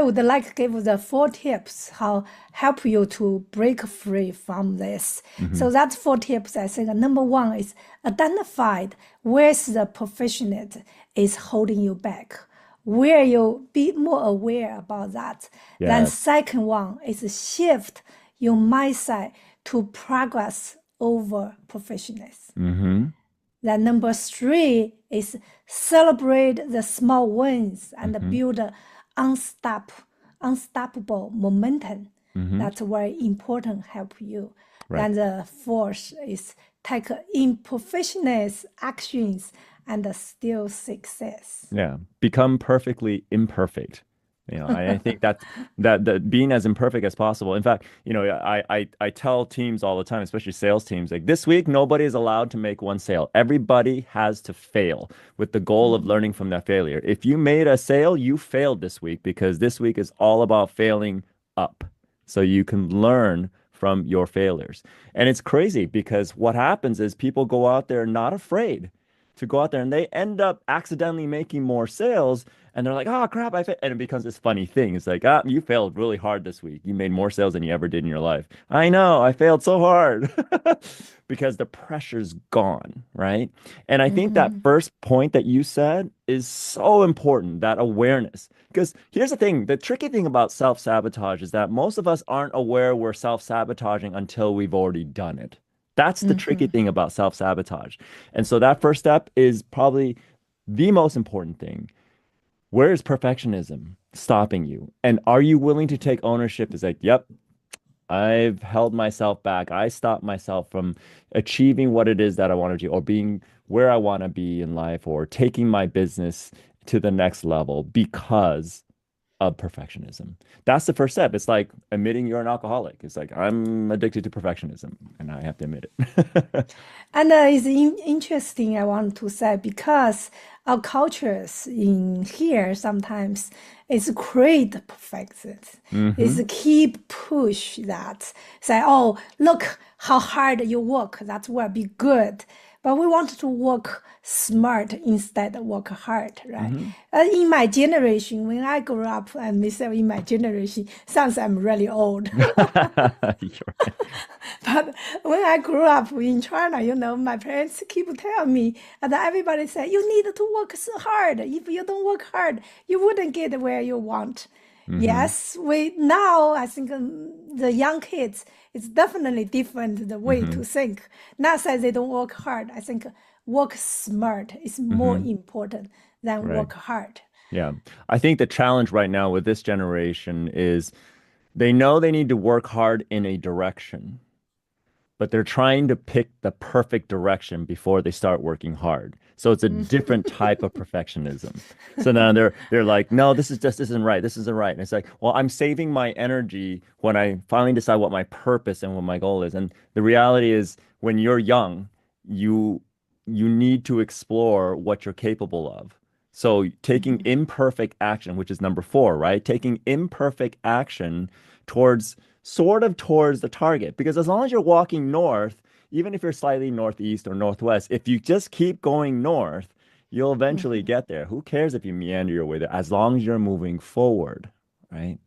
would like to give the 4 tips how help you to break free from this. Hmm. So that's 4 tips. I think number one is identified where's the perfectionist is holding you back, where you be more aware about that. Then Yeah. second one is shift your mindset to progress over perfectionism. Hmm. Then number three is celebrate the small wins and Hmm. build unstoppable momentum. Hmm. That's very important, help you. Right. Then the fourth is take imperfectionist actions and still success. Yeah. Become perfectly imperfect. I think that being as imperfect as possible. In fact, I tell teams all the time, especially sales teams, like this week, nobody is allowed to make one sale. Everybody has to fail with the goal of learning from that failure. If you made a sale, you failed this week because this week is all about failing up. So you can learn from your failures. And it's crazy because what happens is people go out there not afraid to go out there and they end up accidentally making more sales and they're like, oh crap, and it becomes this funny thing. It's like, you failed really hard this week. You made more sales than you ever did in your life. I know, I failed so hard because the pressure's gone, right? And I think that Mhm. first point that you said is so important, that awareness. Because here's the thing, the tricky thing about self-sabotage is that most of us aren't aware we're self-sabotaging until we've already done it. That's the tricky Mhm. thing about self-sabotage. And so that first step is probably the most important thing. Where is perfectionism stopping you? And are you willing to take ownership? It's like, yep, I've held myself back. I stopped myself from achieving what it is that I want to do, or being where I want to be in life, or taking my business to the next level because of perfectionism. That's the first step. It's like admitting you're an alcoholic. It's like, I'm addicted to perfectionism and I have to admit it. And it's interesting, I want to say, because our cultures in here sometimes is create perfection. Is Hmm. keep push that say, oh, look how hard you work. That will be good. But we want to work smart instead of work hard, right? Hmm. In my generation, when I grew up, and myself in my generation, sounds I'm really old. You're right. But when I grew up in China, my parents keep telling me, and everybody say, you need to work so hard. If you don't work hard, you wouldn't get where you want. Hmm. Yes, we now I think the young kids, it's definitely different the way Hmm. to think. Not say they don't work hard. I think work smart is more Hmm. important than Right. work hard. Yeah. I think the challenge right now with this generation is they know they need to work hard in a direction, but they're trying to pick the perfect direction before they start working hard. So it's a different type of perfectionism. So now they're like, no, this isn't right. This isn't right. And it's like, well, I'm saving my energy when I finally decide what my purpose and what my goal is. And the reality is when you're young, you you need to explore what you're capable of. So taking Mhm. imperfect action, which is number four, right? Taking imperfect action towards towards the target. Because as long as you're walking north, even if you're slightly northeast or northwest, if you just keep going north, you'll eventually Mhm. get there. Who cares if you meander your way there, as long as you're moving forward, right?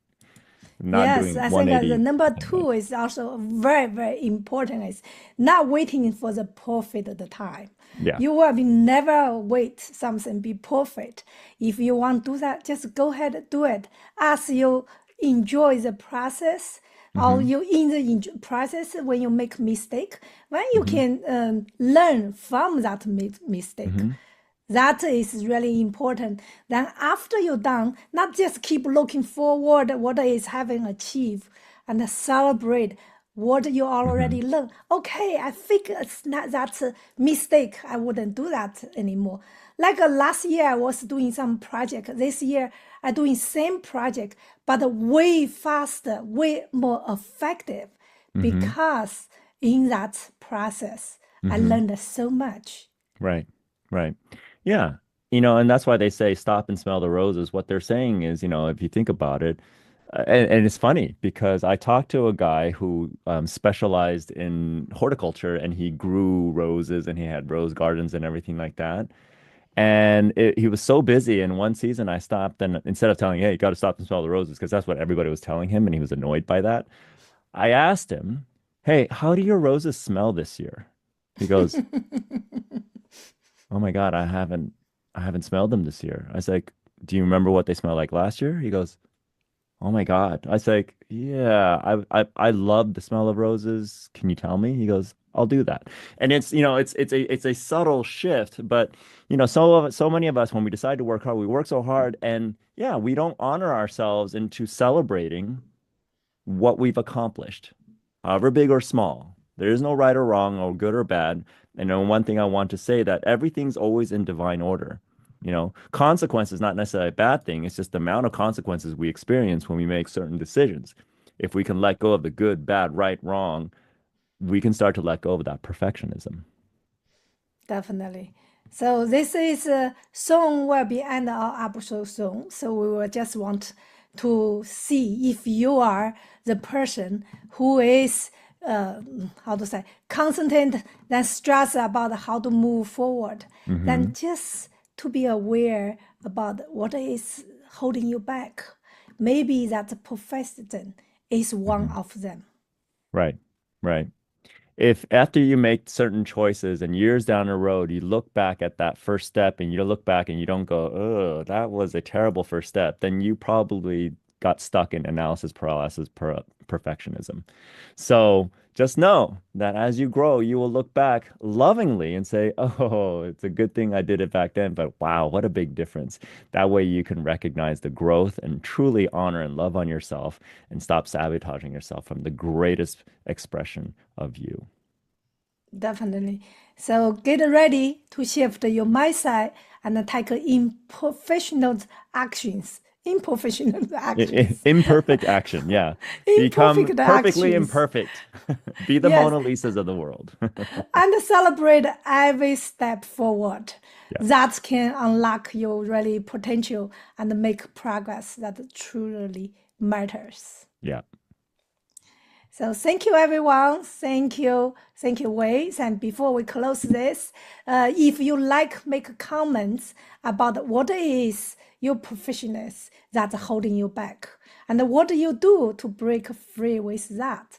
Not Yes, doing I think the 180 number one way. two is also very, very important. Is not waiting for the perfect the time. Yeah. You will be never wait something be perfect. If you want to do that, just go ahead and do it. As you enjoy the process, or Hmm. you in the process when you make mistake, when you Hmm. can learn from that mistake. Hmm. That is really important. Then after you're done, not just keep looking forward what is having achieved and celebrate what you Hmm. already learned. Okay, I think it's not that's a mistake. I wouldn't do that anymore. Like last year, I was doing some project. This year, I doing same project, but way faster, way more effective, Hmm. because in that process, I Hmm. learned so much. Right. Right. Yeah. And that's why they say stop and smell the roses. What they're saying is, if you think about it, and it's funny because I talked to a guy who specialized in horticulture and he grew roses and he had rose gardens and everything like that. And he was so busy. In one season, I stopped and instead of telling, hey, you got to stop and smell the roses, because that's what everybody was telling him, and he was annoyed by that. I asked him, hey, how do your roses smell this year? He goes, oh my God, I haven't smelled them this year. I was like, do you remember what they smelled like last year? He goes, oh my God. I was like, yeah, I love the smell of roses. Can you tell me? He goes, I'll do that. And it's a subtle shift, but so many of us, when we decide to work hard, we work so hard, and yeah, we don't honor ourselves into celebrating what we've accomplished, however big or small. There is no right or wrong or good or bad. And then one thing I want to say, that everything's always in divine order. Consequence is not necessarily a bad thing. It's just the amount of consequences we experience when we make certain decisions. If we can let go of the good, bad, right, wrong, we can start to let go of that perfectionism. Definitely. So this is soon will be end our episode soon. So we will just want to see if you are the person who is how to say constant, then stress about how to move forward. Then Hmm. just to be aware about what is holding you back. Maybe that perfectionism is one Hmm. of them. Right, right. If after you make certain choices and years down the road, you look back at that first step and you look back and you don't go, oh, that was a terrible first step, then you probably got stuck in analysis paralysis, perfectionism. So just know that as you grow, you will look back lovingly and say, oh, it's a good thing I did it back then, but wow, what a big difference. That way you can recognize the growth and truly honor and love on yourself and stop sabotaging yourself from the greatest expression of you. Definitely. So get ready to shift your mindset and take imperfectional actions. Imperfectional actions. Imperfect action. Yeah. Become Imperfect perfectly actions. imperfect. Be the Yes. Mona Lisas of the world. And celebrate every step forward. Yeah. That can unlock your really potential and make progress that truly matters. Yeah. So thank you, everyone. Thank you, Ways. And before we close this, if you like, make comments about what is your professionals that's holding you back, and what do you do to break free with that.